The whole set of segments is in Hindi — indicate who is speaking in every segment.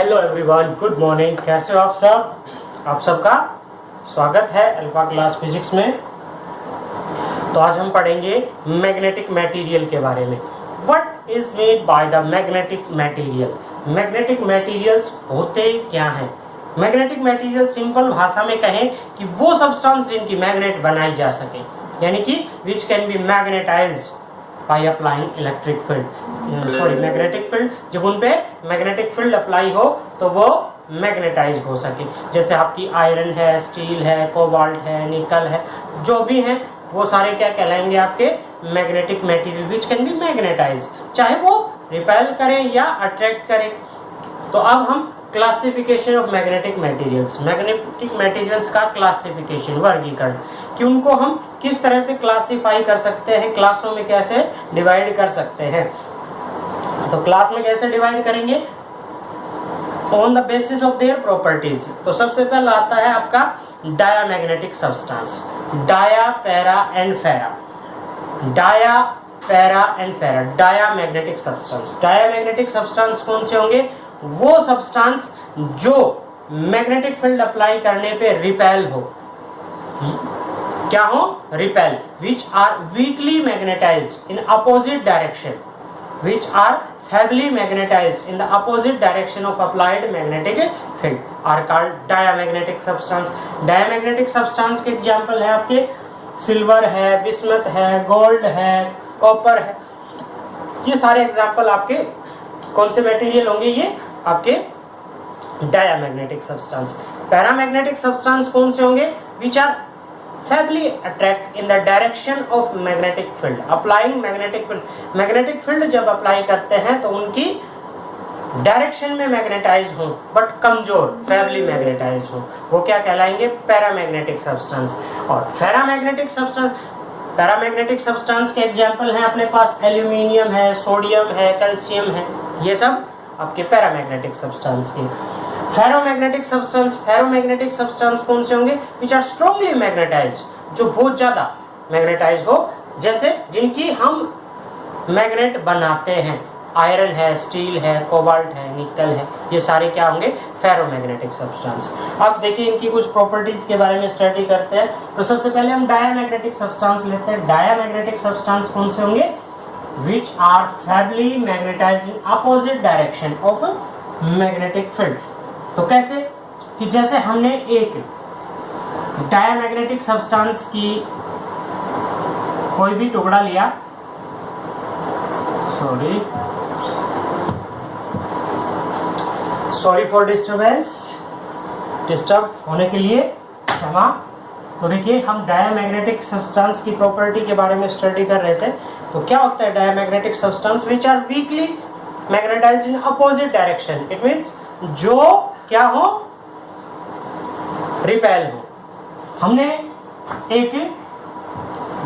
Speaker 1: Hello everyone, good morning. कैसे हो आप सब? आप सबका स्वागत है अल्फा क्लास फिजिक्स में। तो आज हम पढ़ेंगे मैग्नेटिक मटेरियल के बारे में। What is made by the magnetic material? Magnetic materials होते क्या हैं? मैग्नेटिक मटेरियल सिंपल भाषा में कहें कि वो सब्सटेंस जिनकी मैग्नेट बनाई जा सके, यानी कि विच can B magnetised by applying electric field magnetic field. जब उन पे मैग्नेटिक फील्ड अप्लाई हो तो वो मैग्नेटाइज हो सके। जैसे आपकी आयरन है, स्टील है, कोबाल्ट है, निकल है, जो भी है वो सारे क्या कहलाएंगे? आपके magnetic material which can be magnetise, चाहे वो रिपेल करें या अट्रैक्ट करें। तो अब हम classification of magnetic materials, magnetic materials का क्लासिफिकेशन, वर्गीकरण, कि उनको हम किस तरह से क्लासिफाई कर सकते हैं, क्लासों में कैसे डिवाइड कर सकते हैं। तो क्लास में कैसे डिवाइड करेंगे? On the basis of their properties. तो सबसे पहला आता है आपका diamagnetic substance, dia, para and ferro. Dia, para and ferro, diamagnetic substance. Diamagnetic substance कौन से होंगे? वो सब्सटेंस जो मैग्नेटिक फील्ड अप्लाई करने पे रिपेल हो। क्या हो? Repel. Which are weakly magnetised in opposite direction, which are heavily magnetized in the opposite direction of applied magnetic field are called diamagnetic substance. Diamagnetic substance के एग्जाम्पल है आपके सिल्वर है, बिस्मथ है, गोल्ड है, कॉपर है। ये सारे एग्जाम्पल आपके कौन से मटेरियल होंगे? ये आपके डायामैग्नेटिक सब्सटेंस। पैरामैग्नेटिक सब्सटेंस कौन से होंगे? Which are feebly attract in the direction of magnetic field, applying magnetic field. Magnetic field जब अप्लाई करते हैं तो उनकी डायरेक्शन में मैग्नेटाइज हो बट कमजोर, फेबली मैग्नेटाइज हो, वो क्या कहलाएंगे? Paramagnetic substance. और फेरामैग्नेटिक सब्सटेंस, पैरामैग्नेटिक सब्सटेंस के एग्जांपल हैं अपने पास एल्यूमिनियम है, सोडियम है, कैल्शियम है, ये सब आपके पैरामैग्नेटिक सब्सटेंस के। फेरोमैग्नेटिक सब्सटेंस, फेरोमैग्नेटिक सब्सटेंस कौन से होंगे? विच आर स्ट्रांगली मैग्नेटाइज्ड, जो बहुत ज्यादा मैग्नेटाइज हो, जैसे जिनकी हम मैग्नेट बनाते हैं। आयरन है, स्टील है, कोबाल्ट है, निकल है, ये सारे क्या होंगे? Ferromagnetic substance. अब देखिए इनकी कुछ प्रॉपर्टीज के बारे में स्टडी करते हैं। तो सबसे पहले हम डायामैग्नेटिक सब्सटेंस लेते हैं। डायामैग्नेटिक सब्सटेंस कौन से होंगे? Which are feebly magnetized in opposite direction of magnetic field. तो कैसे? कि जैसे हमने एक डायामैग्नेटिक सब्सटेंस की कोई भी टुकड़ा लिया, सॉरी फॉर डिस्टर्बेंस, डिस्टर्ब होने के लिए क्षमा। तो देखिए हम डायामैग्नेटिक सब्सटेंस की प्रॉपर्टी के बारे में स्टडी कर रहे थे। तो क्या होता है diamagnetic substance? Which are weakly magnetised in opposite direction. It means जो क्या हो? रिपेल हो। हमने एक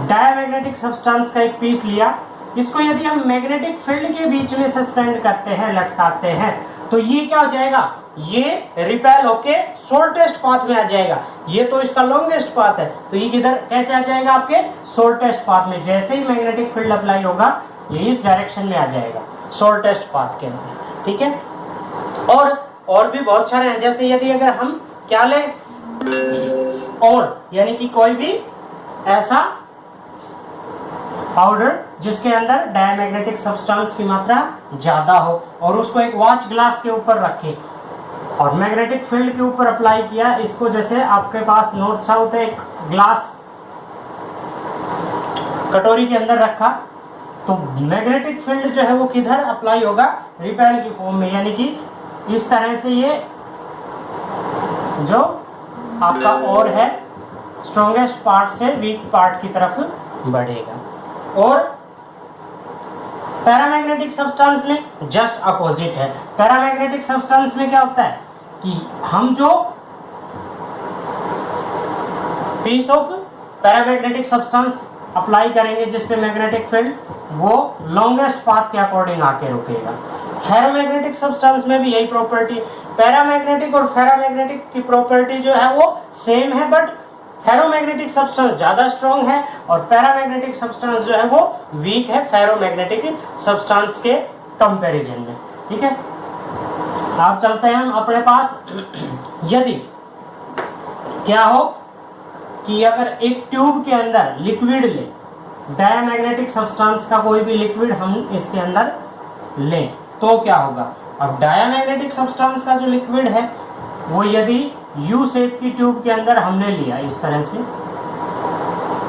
Speaker 1: डायामैग्नेटिक सब्सटेंस का एक पीस लिया, इसको यदि हम मैग्नेटिक फील्ड के बीच में सस्पेंड करते हैं, लटकाते हैं, तो ये क्या हो जाएगा? ये रिपेल होके शॉर्टेस्ट पाथ में आ जाएगा। ये तो इसका लॉन्गेस्ट पाथ है, तो ये किधर कैसे आ जाएगा? आपके शॉर्टेस्ट पाथ में। जैसे ही मैग्नेटिक फील्ड अप्लाई होगा ये इस डायरेक्शन में आ जाएगा, शॉर्टेस्ट पाथ के अंदर। ठीक है। और भी बहुत सारे हैं। जैसे यदि अगर हम क्या लें, और यानी कि कोई भी ऐसा पाउडर जिसके अंदर डायामैग्नेटिक सब्सटेंस की मात्रा ज्यादा हो, और उसको एक वॉच ग्लास के ऊपर रखे और मैग्नेटिक फील्ड के ऊपर अप्लाई किया। इसको जैसे आपके पास नॉर्थ साउथ एक ग्लास कटोरी के अंदर रखा, तो मैग्नेटिक फील्ड जो है वो किधर अप्लाई होगा? रिपेल की फॉर्म में, यानी कि इस तरह से ये जो आपका और है स्ट्रॉन्गेस्ट पार्ट से वीक पार्ट की तरफ बढ़ेगा। और पैरामैग्नेटिक सब्सटेंस में जस्ट अपोजिट है। पैरामैग्नेटिक सब्सटेंस में क्या होता है कि हम जो piece of paramagnetic substance apply करेंगे जिसपे मैग्नेटिक फील्ड, वो लॉन्गेस्ट पाथ के अकॉर्डिंग आके रुकेगा। फेरोमैग्नेटिक सब्सटेंस में भी यही प्रॉपर्टी। पैरामैग्नेटिक और फेरामैग्नेटिक की प्रॉपर्टी जो है वो सेम है, बट फेरोमैग्नेटिक सब्सटेंस ज्यादा स्ट्रॉन्ग है और पैरामैग्नेटिक सब्सटेंस जो है वो वीक है फेरोमैग्नेटिक सब्सटेंस के कंपैरिजन में। ठीक है। अब चलते हैं हम अपने पास, यदि क्या हो कि अगर एक ट्यूब के अंदर लिक्विड ले, डायमैग्नेटिक सब्सटेंस का कोई भी लिक्विड हम इसके अंदर लें तो क्या होगा। अब डायमैग्नेटिक सब्सटेंस का जो लिक्विड है वो यदि यू शेप की ट्यूब के अंदर हमने लिया इस तरह से,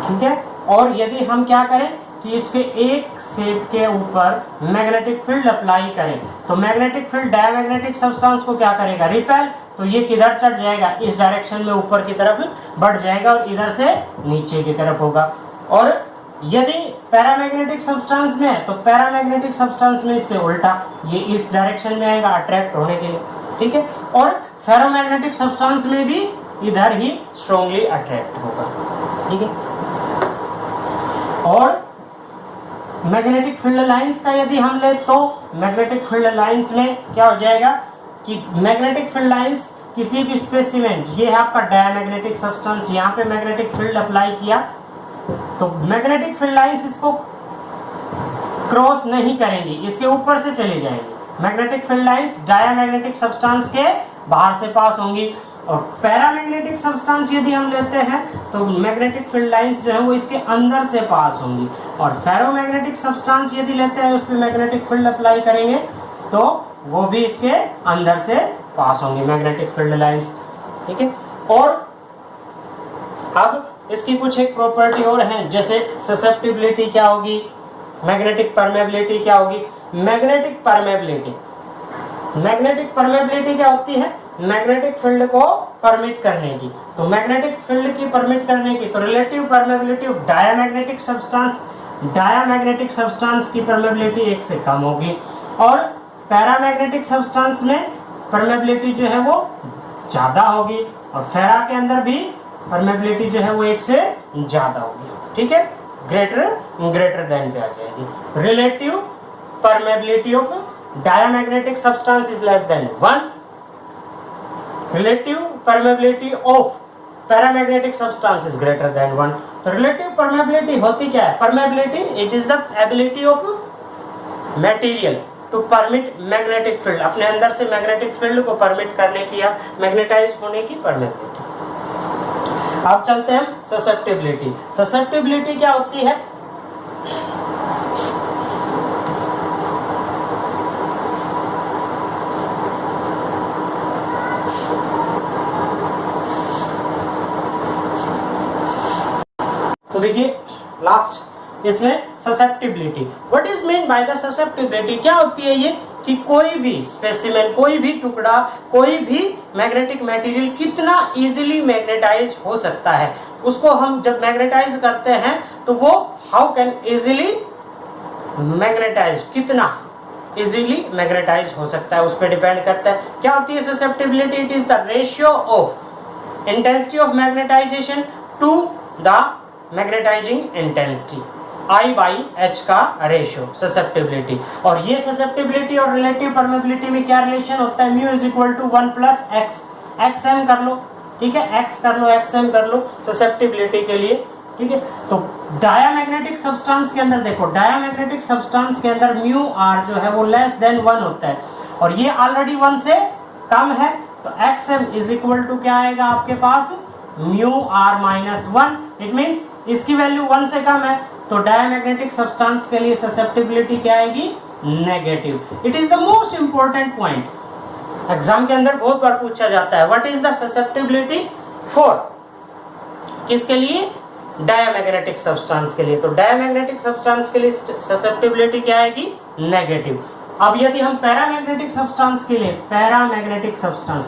Speaker 1: ठीक है, और यदि हम क्या करें कि इसके एक शेप के ऊपर मैग्नेटिक फील्ड अप्लाई करें तो मैग्नेटिक फील्ड डायमैग्नेटिक सब्सटेंस को क्या करेगा, रिपेल, तो ये किधर चढ़ जाएगा, इस डायरेक्शन में ऊपर की तरफ बढ़ जाएगा और इधर से नीचे की तरफ होगा। और यदि पैरामैग्नेटिक सब्सटेंस में है तो पैरामैग्नेटिक सब्सटेंस में इससे उल्टा, ये इस डायरेक्शन में आएगा अट्रैक्ट होने के लिए, ठीक है, और फेरोमैग्नेटिक सब्सटेंस में भी इधर ही स्ट्रांगली अट्रैक्ट होगा, ठीक है। और मैग्नेटिक फील्ड लाइंस का यदि हम ले तो मैग्नेटिक फील्ड लाइंस में क्या हो जाएगा कि मैग्नेटिक फील्ड लाइंस किसी भी स्पेसिमेन, ये है आपका डायमैग्नेटिक सब्सटेंस, यहाँ पे मैग्नेटिक फील्ड अप्लाई किया तो मैग्नेटिक फील्ड लाइंस इसको क्रॉस नहीं करेंगी, इसके ऊपर से चली जाएंगी। Magnetic field lines diamagnetic substance के बाहर से पास होंगी। और पैरामैग्नेटिक सब्सटेंस यदि हम लेते हैं तो मैग्नेटिक फील्ड लाइंस जो है वो इसके अंदर से पास होंगी। और फेरोमैग्नेटिक सब्सटेंस यदि लेते हैं उस पर मैग्नेटिक फील्ड अप्लाई करेंगे तो वो भी इसके अंदर से पास होंगी मैग्नेटिक फील्ड लाइंस, ठीक है। और अब इसकी कुछ एक प्रॉपर्टी और है, जैसे ससेप्टिबिलिटी क्या होगी, मैग्नेटिक परमेबिलिटी क्या होगी। मैग्नेटिक परमेबिलिटी क्या होती है, मैग्नेटिक फील्ड को परमिट करने की। तो मैग्नेटिक फील्ड की परमिट करने की तो relative permeability of diamagnetic substance की परमेबिलिटी 1 से कम होगी। और पैरामैग्नेटिक सब्सटेंस में परमेबिलिटी जो है वो ज्यादा होगी। और फेरा के अंदर भी परमेबिलिटी जो है वो 1 से ज्यादा होगी, ठीक है, ग्रेटर देन पे आ जाएगी। Relative permeability of diamagnetic substance is less than 1, relative permeability of paramagnetic substance is greater than 1। तो relative permeability होती क्या है, permeability it is the ability of material to permit magnetic field, अपने अंदर से magnetic field को permit करने की या मैग्नेटाइज होने की permeability। अब चलते हैं susceptibility क्या होती है। तो देखिए लास्ट इसमें susceptibility, what is mean by the susceptibility, क्या होती है ये कि कोई भी स्पेसिमेन, कोई भी टुकड़ा, कोई भी मैग्नेटिक मटेरियल कितना इजीली मैग्नेटाइज हो सकता है। उसको हम जब मैग्नेटाइज करते हैं तो वो हाउ कैन इजीली मैग्नेटाइज, कितना इजीली मैग्नेटाइज हो सकता है उस पर डिपेंड करता है। क्या होती है susceptibility, it is the ratio of intensity of magnetisation to the magnetising intensity, I/H का रेशियो ससेप्टिबिलिटी। और ये ससेप्टिबिलिटी और रिलेटिव परमेबिलिटी में क्या रिलेशन होता है, mu is equal to 1 plus x, XM कर लो, ठीक है, एक्स कर लो, XM कर लो ससेप्टिबिलिटी के लिए, ठीक है। तो डायमैग्नेटिक सब्सटेंस के अंदर देखो, डायमैग्नेटिक सब्सटेंस के अंदर म्यू आर जो है वो लेस देन 1 होता है और ये ऑलरेडी 1 से कम है, तो XM इज इक्वल टू क्या आएगा आपके पास, mu r minus 1। It means इसकी वैल्यू 1 से कम है तो डायमैग्नेटिक सब्सटेंस के लिए ससेप्टिबिलिटी क्या आएगी, negative. It is the most important point, exam के अंदर बहुत बार पूछा जाता है, what is the susceptibility for, किसके लिए, डायमैग्नेटिक सब्सटेंस के लिए। तो डायमैग्नेटिक सब्सटेंस के लिए ससेप्टिबिलिटी क्या आएगी, नेगेटिव। अब यदि हम पैरामैग्नेटिक सब्सटेंस के लिए, पैरामैग्नेटिक सब्सटेंस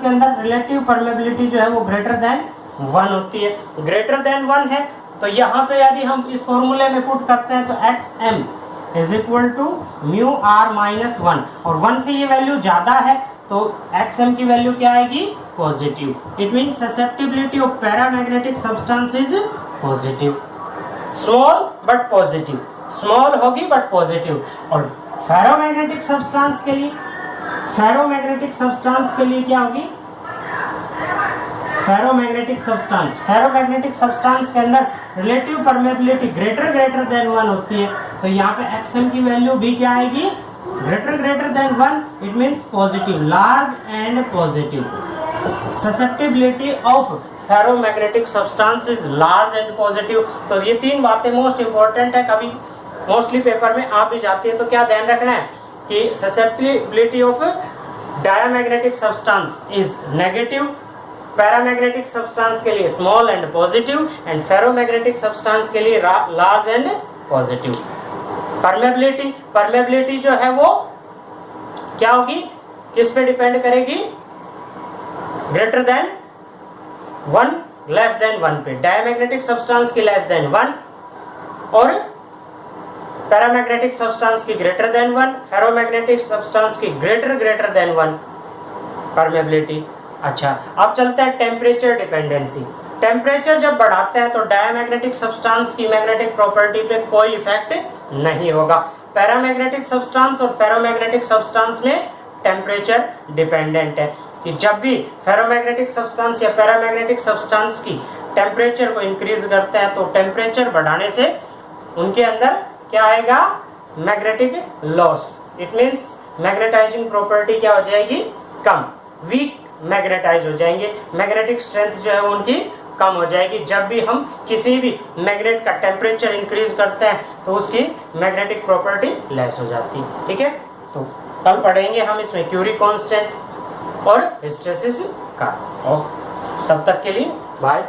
Speaker 1: के अंदर रिलेटिव परमेबिलिटी जो है वो ग्रेटर देन 1 होती है। ग्रेटर देन 1 है तो यहाँ पे यदि हम इस फॉर्मूले में पुट करते हैं तो XM is equal to mu r minus 1 और 1 से ये वैल्यू ज्यादा है तो XM की वैल्यू क्या आएगी, positive. It means susceptibility of paramagnetic substance is positive, small but positive, small होगी बट पॉजिटिव। और फेरोमैग्नेटिक सब्सटेंस के लिए, फेरोमैग्नेटिक क्या होगी, फेरोमैग्नेटिक सब्सटेंस के अंदर रिलेटिव परमेबिलिटी ग्रेटर देन 1 होती है तो यहाँ पे XM की वैल्यू भी क्या आएगी, greater than 1 it means positive, large and positive. Susceptibility of ferromagnetic substance is large and positive. तो ये तीन बातें मोस्ट इंपॉर्टेंट है, कभी मोस्टली पेपर में आ भी जाती है, तो क्या ध्यान रखना है कि susceptibility of diamagnetic substance is negative, paramagnetic substance के लिए small and positive, and ferromagnetic substance के लिए लार्ज एंड पॉजिटिव. परमेबिलिटी जो है वो क्या होगी, किस पे डिपेंड करेगी, ग्रेटर देन 1 लेस देन 1 पे. डायमैग्नेटिक सब्सटेंस की लेस देन 1 और पैरामैग्नेटिक सब्सटेंस की ग्रेटर देन 1, फेरोमैग्नेटिक सब्सटेंस की ग्रेटर देन 1 परमेबिलिटी. अच्छा, अब चलते हैं टेम्परेचर डिपेंडेंसी. टेम्परेचर जब बढ़ाते हैं तो डायमैग्नेटिक सब्सटेंस की मैग्नेटिक प्रॉपर्टी पे कोई इफेक्ट नहीं होगा. पैरामैग्नेटिक सब्सटेंस और फेरोमैग्नेटिक सब्सटेंस में टेम्परेचर डिपेंडेंट है कि जब भी फेरोमैग्नेटिक सब्सटेंस या पैरामैग्नेटिक सब्सटेंस की टेम्परेचर को इंक्रीज करते हैं तो टेम्परेचर बढ़ाने से उनके अंदर क्या आएगा, magnetic loss. It means magnetising property क्या हो जाएगी, कम, वीक मैग्नेटाइज हो जाएंगे. मैग्नेटिक स्ट्रेंथ जो है उनकी कम हो जाएगी. जब भी हम किसी भी मैग्नेट का टेम्परेचर इंक्रीज करते हैं तो उसकी मैग्नेटिक प्रॉपर्टी लेस हो जाती है. ठीक है, तो कल पढ़ेंगे हम इसमें क्यूरी कांस्टेंट और हिस्टेरिसिस का. और तब तक के लिए बाय.